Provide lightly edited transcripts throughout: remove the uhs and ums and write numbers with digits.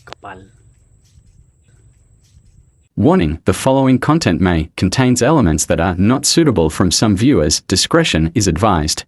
Kapal. Warning, the following content may contains elements that are not suitable from some viewers. Discretion is advised.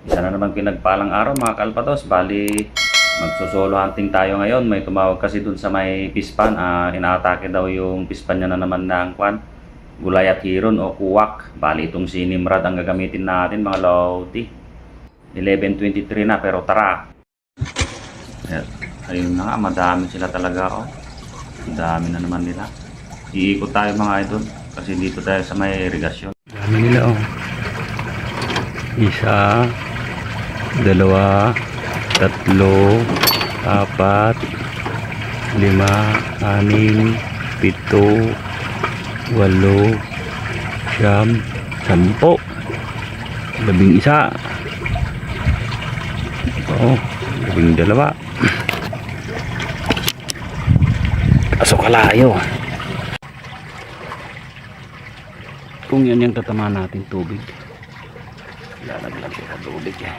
Isa na naman pinagpalang araw mga kalpatos. Bali, magsusolo hunting tayo ngayon. May tumawag kasi dun sa may pispan. Inaatake daw yung pispan niya na naman ng gulay at hiron o kuwak. Bali, itong si Nimrod ang gagamitin natin mga lodi. 11:23 na pero tara. Ayun na nga, madami sila talaga. Oh. Madami na naman nila. Iikot tayo mga idol kasi dito tayo sa may irigasyon. Dami nila oh. Isa, dalawa, tatlo, apat, lima, anim, pito, walo, siyam, sampo, 11. Oo, 12. Kaso kalayo. Kung yan yung tatamaan natin tubig, lalaglag sa tubig eh.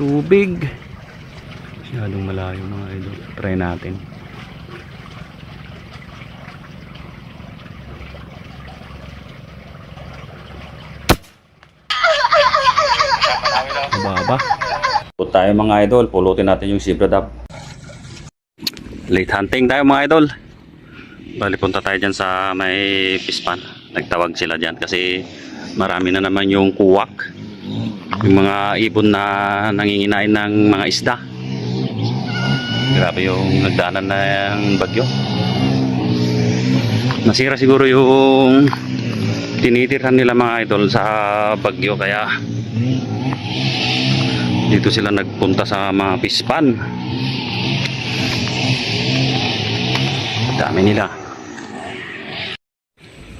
Tubig masyadong malayo mga idol. Try natin. Mababa. Punta tayo mga idol, pulutin natin yung zebra dab. Late hunting tayo mga idol. Bali punta tayo dyan sa may pispan. Nagtawag sila dyan kasi marami na naman yung kuwak. Yung mga ibon na nanginginain ng mga isda. Grabe yung nagdaanan na yung bagyo. Nasira siguro yung tinitirhan nila mga idol sa bagyo kaya dito sila nagpunta sa mga pispan. Dami nila.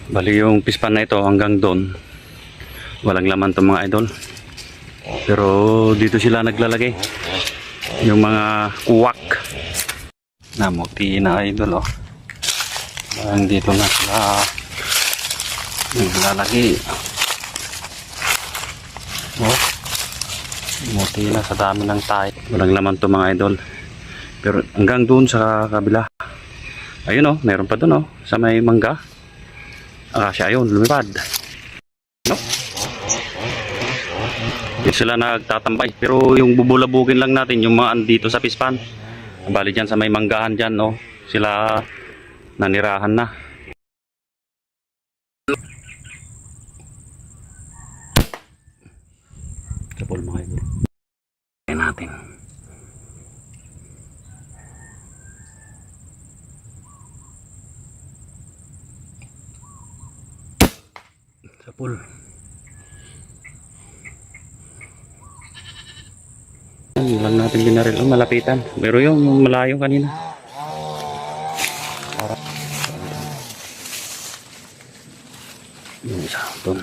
Bali yung pispan na ito hanggang doon walang laman to mga idol. Pero dito sila naglalagay yung mga kuwak. Namuti na idol oh. Dito na sila naglalagay. Oh. Muti na sa dami ng tayo. Walang laman to mga idol. Pero hanggang doon sa kabila. Ayun oh, meron pa doon oh. Sa may mangga. Siya ayun, lumipad. No? Dito sila nagtatambay. Pero yung bubulabugin lang natin yung mga andito sa pispan. Bali dyan sa may manggahan dyan oh. Sila nanirahan na. Kapol mga idol. Ayan natin. Kapol. Yan lang natin binaril. Oh, malapitan. Pero yung malayo kanina. Yung isa doon.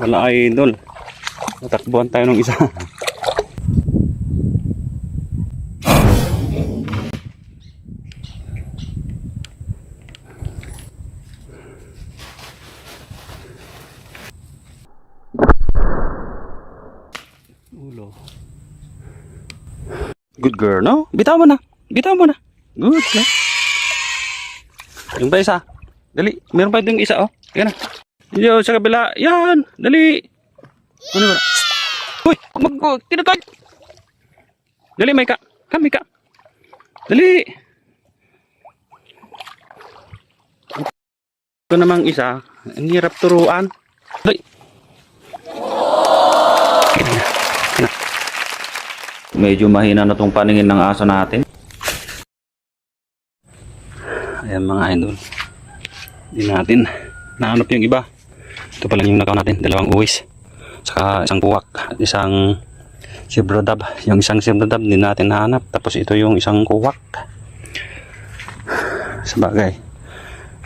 Wala idol. Natakbuhan tayo ng isa. Ulo. Good girl, no? Bitaw mo na. Bitaw mo na. Good girl. Yung pa isa. Dali. Meron pa yung isa, oh. Yan na. Yo, sa kabila. Yan. Dali. Ano ba? Uy, tinagay. Dali, may ka. Kami ka. Dali. Ito namang isa. Ang hirap turuan. Dali. Medyo mahina na tong paningin ng aso natin. Ayan mga idol. Hindi natin nahanap yung iba. Ito pa lang yung nakaw natin, dalawang uwis. Saka isang kuwak at isang sibrodab. Yung isang sibrodab din natin nahanap. Tapos ito yung isang kuwak. Sabagay,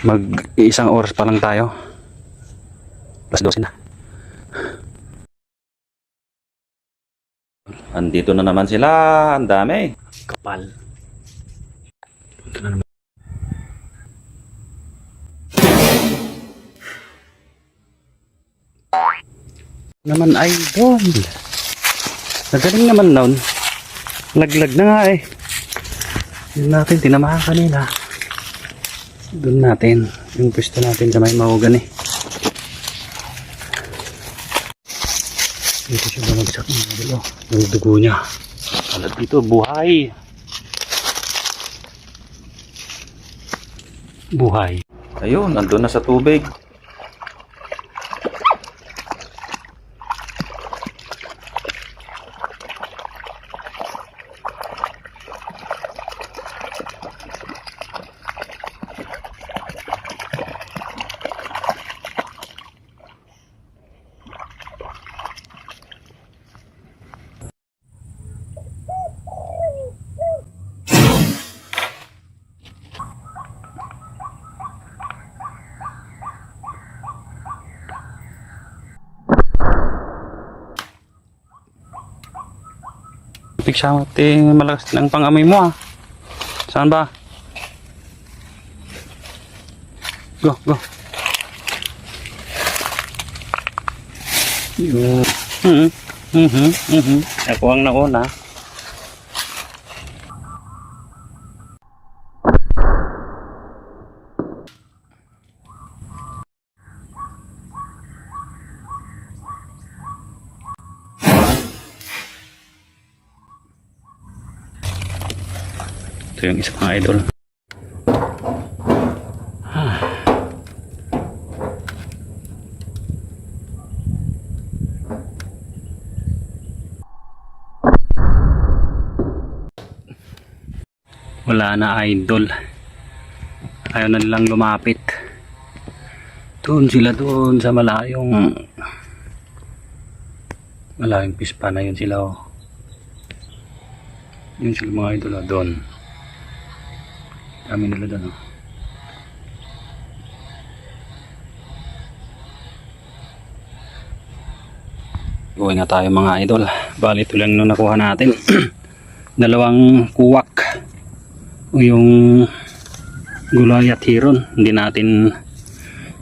mag-iisang oras pa lang tayo. Plus 12 na. Andito na naman sila. Ang dami. Kapal. Ito na naman. Naman idol. Nagaling naman noon. Laglag na nga eh. Yun natin tinamaan kanina. Doon natin. Yung pwesto natin sa may mahugan eh. Dito siya bumagsak ng idol. Yung dugo niya. Alat dito, buhay. Buhay. Ayun, nandun na sa tubig. Piksa mo, malakas ng pangamoy mo ah. Saan ba? Go, go. Yun. Ako ang nauna. Ito yung isa pang idol. Wala na idol. Ayaw na nilang lumapit. Doon sila doon sa malayong pispa na yun sila oh. Yun sila mga idol oh, doon. Kami nila doon oh. Uwi na tayo mga idol. Bali ito lang nung nakuha natin. Dalawang kuwak o yung gulay at hiron. Hindi natin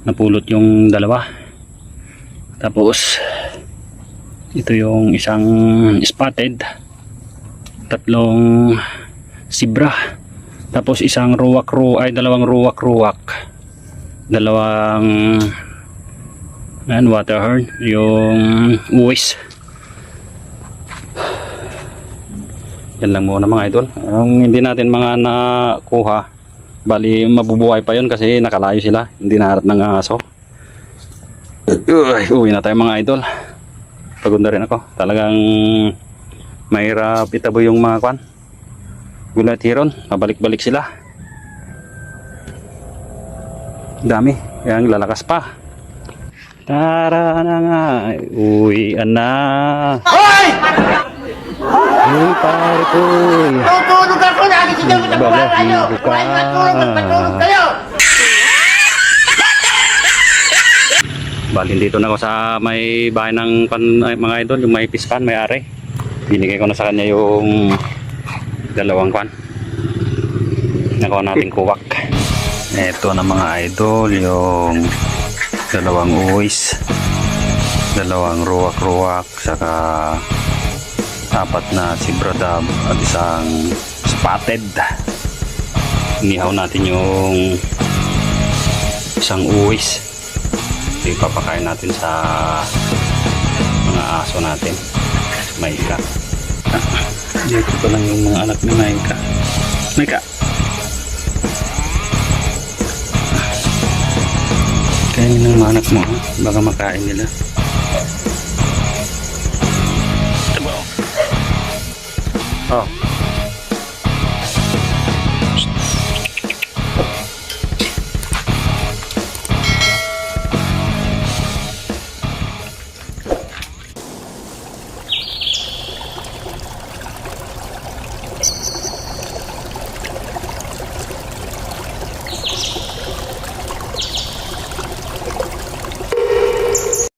napulot yung dalawa. Tapos ito yung isang spotted, tatlong sibra, tapos isang dalawang ruwak, dalawang waterhorn, yung uwis. Yan lang muna mga idol. Ang hindi natin mga nakuha, bali mabubuhay pa yun kasi nakalayo sila, hindi naharap ng aso. Uwi na tayo mga idol. Pagod na rin ako. Talagang mahirap itabo yung mga kwan. Gulay at hiron, mabalik-balik sila. Dami, yang lalakas pa. Tara na nga, uwian na. Hoy! Uy, pare ko. Tutulog ako, nakikita mo sa baba kayo. Huwag matulog kayo. Bali dito na ako sa may bahay ng mga idol, yung may pispan, may ari. Binigay ko na sa kanya yung dalawang kwan. Nakuha natin kuwak. Ito na mga idol, yung dalawang uwis, dalawang ruwak, saka apat na sibradab at isang spotted. Inihaw natin yung isang uwis. Ipapakain natin sa mga aso natin. Maika. Dito pa lang yung mga anak ni Maika. Maika. Kainin ng mga anak mo. Baka makain nila. Oh.